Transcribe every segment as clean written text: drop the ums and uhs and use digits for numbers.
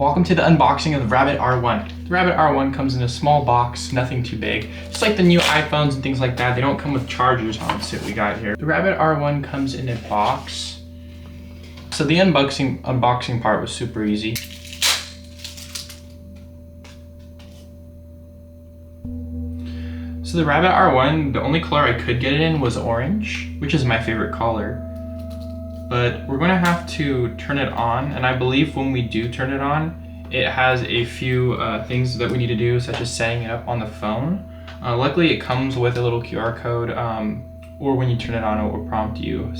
Welcome to the unboxing of the Rabbit R1. The Rabbit R1 comes in a small box, nothing too big. Just like the new iPhones and things like that, they don't come with chargers on it, so we got here. The Rabbit R1 comes in a box. So the unboxing part was super easy. So the Rabbit R1, the only color I could get it in was orange, which is my favorite color. But we're gonna have to turn it on, and I believe when we do turn it on, it has a few things that we need to do, such as setting it up on the phone. Luckily it comes with a little QR code, or when you turn it on, it will prompt you.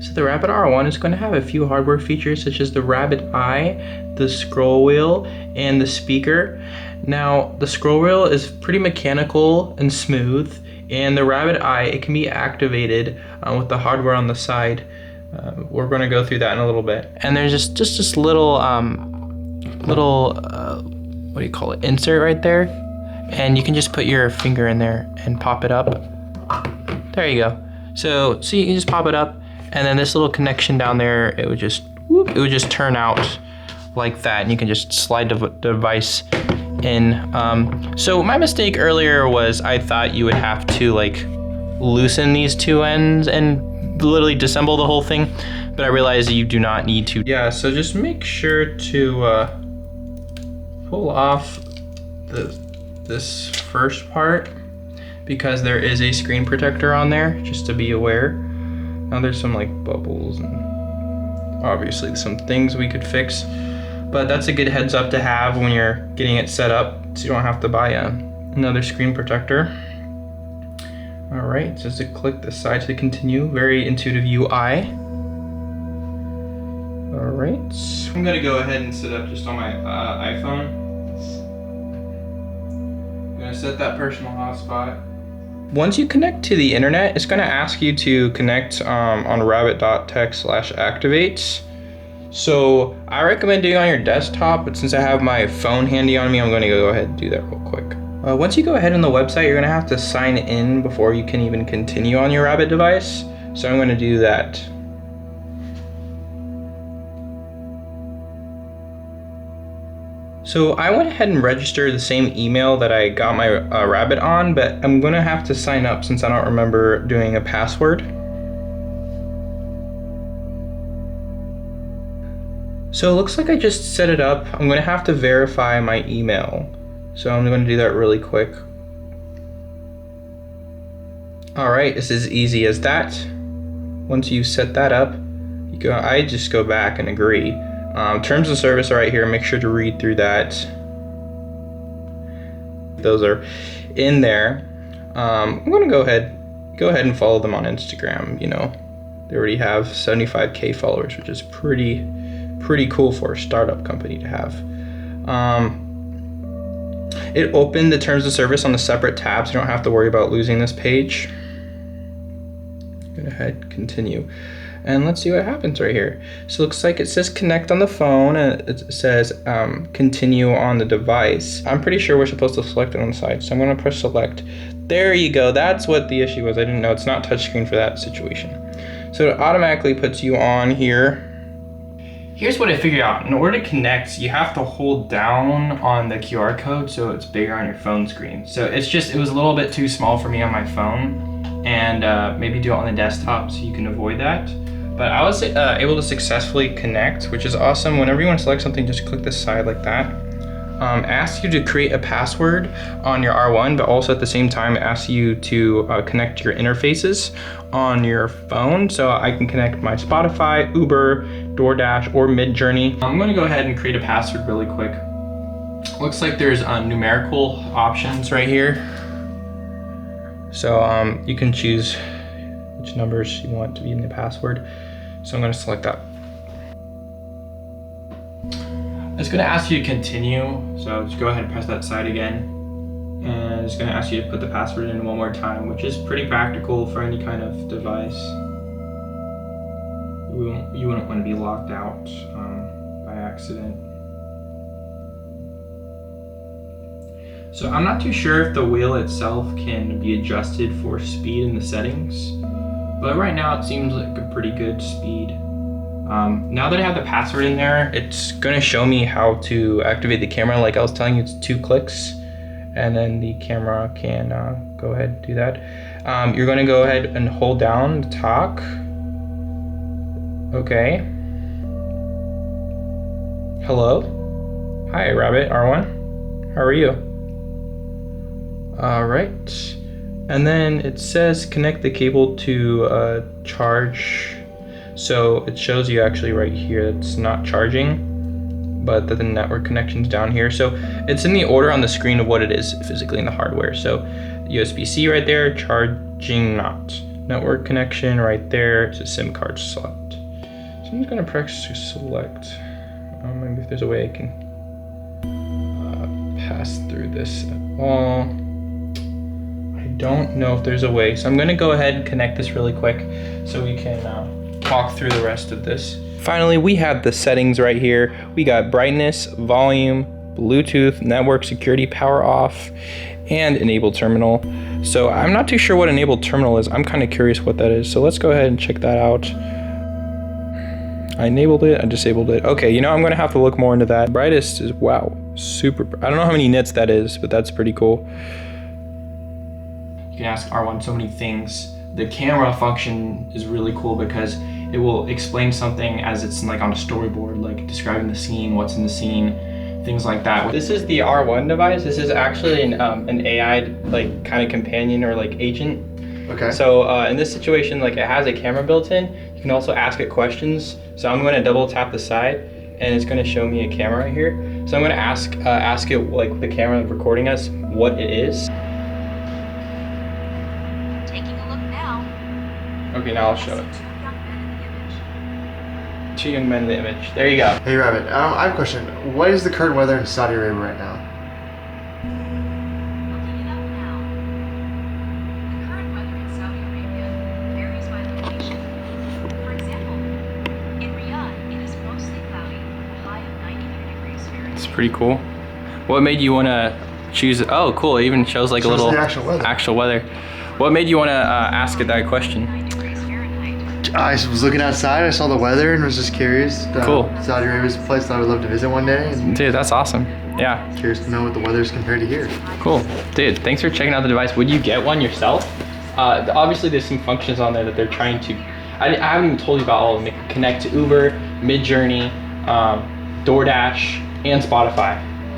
So the Rabbit R1 is going to have a few hardware features such as the Rabbit Eye, the scroll wheel, and the speaker. Now the scroll wheel is pretty mechanical and smooth, and the Rabbit Eye, it can be activated with the hardware on the side. We're going to go through that in a little bit. And there's just this little what do you call it, insert right there, and you can just put your finger in there and pop it up. There you go. So you can just pop it up, and then this little connection down there, it would just turn out like that, and you can just slide the device in. So my mistake earlier was I thought you would have to like loosen these two ends and literally disassemble the whole thing, but I realized you do not need to. Yeah, so just make sure to pull off this first part, because there is a screen protector on there, just to be aware. Now there's some like bubbles and obviously some things we could fix, but that's a good heads up to have when you're getting it set up, so you don't have to buy another screen protector. All right, just to click the side to continue. Very intuitive UI. All right, I'm gonna go ahead and set up just on my iPhone. I'm gonna set that personal hotspot. Once you connect to the internet, it's gonna ask you to connect on rabbit.tech/activates. So I recommend doing it on your desktop, but since I have my phone handy on me, I'm gonna go ahead and do that real quick. Once you go ahead on the website, you're gonna have to sign in before you can even continue on your Rabbit device. So I'm gonna do that. So I went ahead and registered the same email that I got my Rabbit on, but I'm gonna have to sign up since I don't remember doing a password. So it looks like I just set it up. I'm gonna have to verify my email. So I'm going to do that really quick. All right, it's as easy as that. Once you set that up, I just go back and agree. Terms of service are right here. Make sure to read through that. Those are in there. I'm going to go ahead and follow them on Instagram. You know, they already have 75K followers, which is pretty cool for a startup company to have. It opened the terms of service on a separate tab, so you don't have to worry about losing this page. Go ahead, continue. And let's see what happens right here. So it looks like it says connect on the phone, and it says continue on the device. I'm pretty sure we're supposed to select it on the side, so I'm gonna press select. There you go, that's what the issue was. I didn't know, it's not touchscreen for that situation. So it automatically puts you on here. Here's what I figured out. In order to connect, you have to hold down on the QR code so it's bigger on your phone screen. So it was a little bit too small for me on my phone, and maybe do it on the desktop so you can avoid that. But I was able to successfully connect, which is awesome. Whenever you want to select something, just click the side like that. Asks you to create a password on your R1, but also at the same time it asks you to connect your interfaces on your phone. So I can connect my Spotify, Uber, DoorDash, or Midjourney. I'm gonna go ahead and create a password really quick. Looks like there's numerical options right here. So you can choose which numbers you want to be in the password. So I'm gonna select that. It's gonna ask you to continue, so just go ahead and press that side again. And it's gonna ask you to put the password in one more time, which is pretty practical for any kind of device. You wouldn't want to be locked out by accident. So I'm not too sure if the wheel itself can be adjusted for speed in the settings, but right now it seems like a pretty good speed. Now that I have the password in there, it's gonna show me how to activate the camera. Like I was telling you, it's 2 clicks, and then the camera can go ahead and do that. You're gonna go ahead and hold down to talk. Okay. Hello? Hi, Rabbit R1. How are you? All right. And then it says connect the cable to charge. So it shows you actually right here it's not charging, but that the network connection's down here. So it's in the order on the screen of what it is physically in the hardware. So USB-C right there, charging not. Network connection right there, it's a SIM card slot. So I'm just gonna press to select. Maybe if there's a way I can pass through this at all. I don't know if there's a way. So I'm gonna go ahead and connect this really quick so we can walk through the rest of this. Finally, we have the settings right here. We got brightness, volume, Bluetooth, network security, power off, and enable terminal. So I'm not too sure what enabled terminal is. I'm kind of curious what that is. So let's go ahead and check that out. I enabled it, I disabled it. Okay, you know, I'm gonna have to look more into that. Brightest is, wow, super. I don't know how many nits that is, but that's pretty cool. You can ask R1 so many things. The camera function is really cool because it will explain something as it's like on a storyboard, like describing the scene, what's in the scene, things like that. This is the R1 device. This is actually an AI like kind of companion or like agent. Okay. So in this situation, like it has a camera built in. You can also ask it questions. So I'm going to double tap the side, and it's going to show me a camera right here. So I'm going to ask it like the camera recording us what it is. Taking a look now. Okay, now I'll show it. 2 young men in the image. There you go. Hey Rabbit, I have a question. What is the current weather in Saudi Arabia right now? Looking it up now. The current weather in Saudi Arabia varies by location. For example, in Riyadh, it is mostly cloudy with a high of 93 degrees Fahrenheit. It's pretty cool. What made you want to choose? Oh, cool. It even shows like a little the actual weather. What made you want to ask it that question? 9 degrees Fahrenheit. I was looking outside, I saw the weather and was just curious. Cool. Saudi Arabia's a place that I would love to visit one day. And Dude, that's awesome. Yeah, curious to know what the weather's compared to here. cool. Dude, thanks for checking out the device. Would you get one yourself? Obviously, there's some functions on there that they're trying to. I haven't even told you about all of them. It can connect to Uber, Midjourney, DoorDash, and Spotify.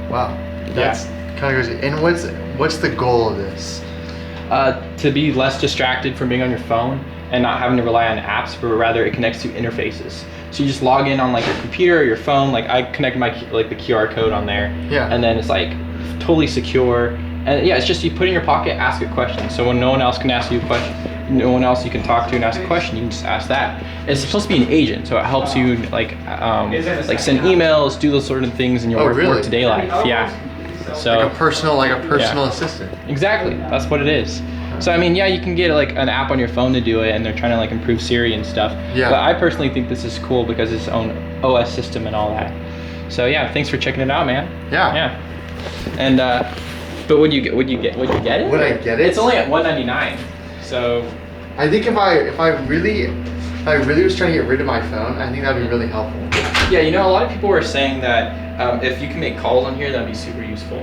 Wow. That's kind of crazy. And what's the goal of this? To be less distracted from being on your phone and not having to rely on apps, but rather it connects to interfaces. So you just log in on like your computer or your phone. Like I connect my like the QR code on there, Yeah. and then it's like totally secure. And yeah, it's just you put it in your pocket, ask a question. So when no one else can ask you a question, no one else you can talk to and ask a question, you can just ask that. It's supposed to be an agent, so it helps you like send emails, do those sort of things in your work today life. Yeah. So Like a personal assistant. exactly, that's what it is. So I mean, yeah, you can get like an app on your phone to do it, and they're trying to like improve Siri and stuff. Yeah. But I personally think this is cool because it's its own OS system and all that. So yeah, thanks for checking it out, man. Yeah. Yeah. And but would you get it? Would I get it? It's only at $199. So I think if I really was trying to get rid of my phone, I think that'd be really helpful. yeah, you know, a lot of people were saying that if you can make calls on here, that'd be super useful.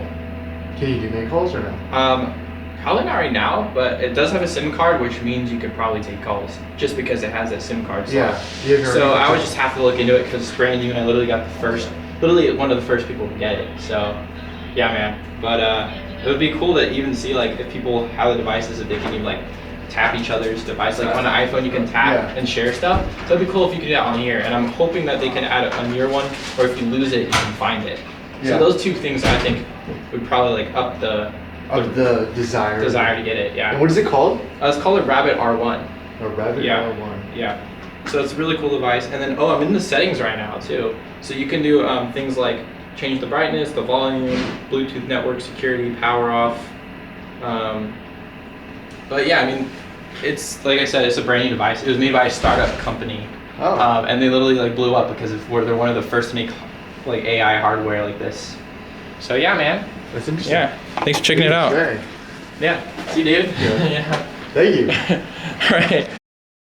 Can you do make calls or no? Probably not right now, but it does have a SIM card, which means you could probably take calls just because it has that SIM card slot. Yeah. So I would just have to look into it because it's brand new, and I literally got literally one of the first people to get it. So yeah, man. But it would be cool to even see like if people have the devices that they can even like tap each other's device. Like on an iPhone, you can tap and share stuff. So it'd be cool if you could do that on here. And I'm hoping that they can add a near one, or if you lose it, you can find it. So those two things I think would probably like up the desire to get it. Yeah. And what is it called? It's called a Rabbit R1. A Rabbit R1. Yeah. So it's a really cool device. And then I'm in the settings right now too. So you can do things like change the brightness, the volume, Bluetooth network security, power off. But yeah, I mean, it's like I said, it's a brand new device. It was made by a startup company, and they literally like blew up because they're one of the first to make like AI hardware like this. So yeah, man. That's interesting. Yeah. Thanks for checking it out. Great. Yeah. See you, dude. Yeah. Yeah. Thank you. All right.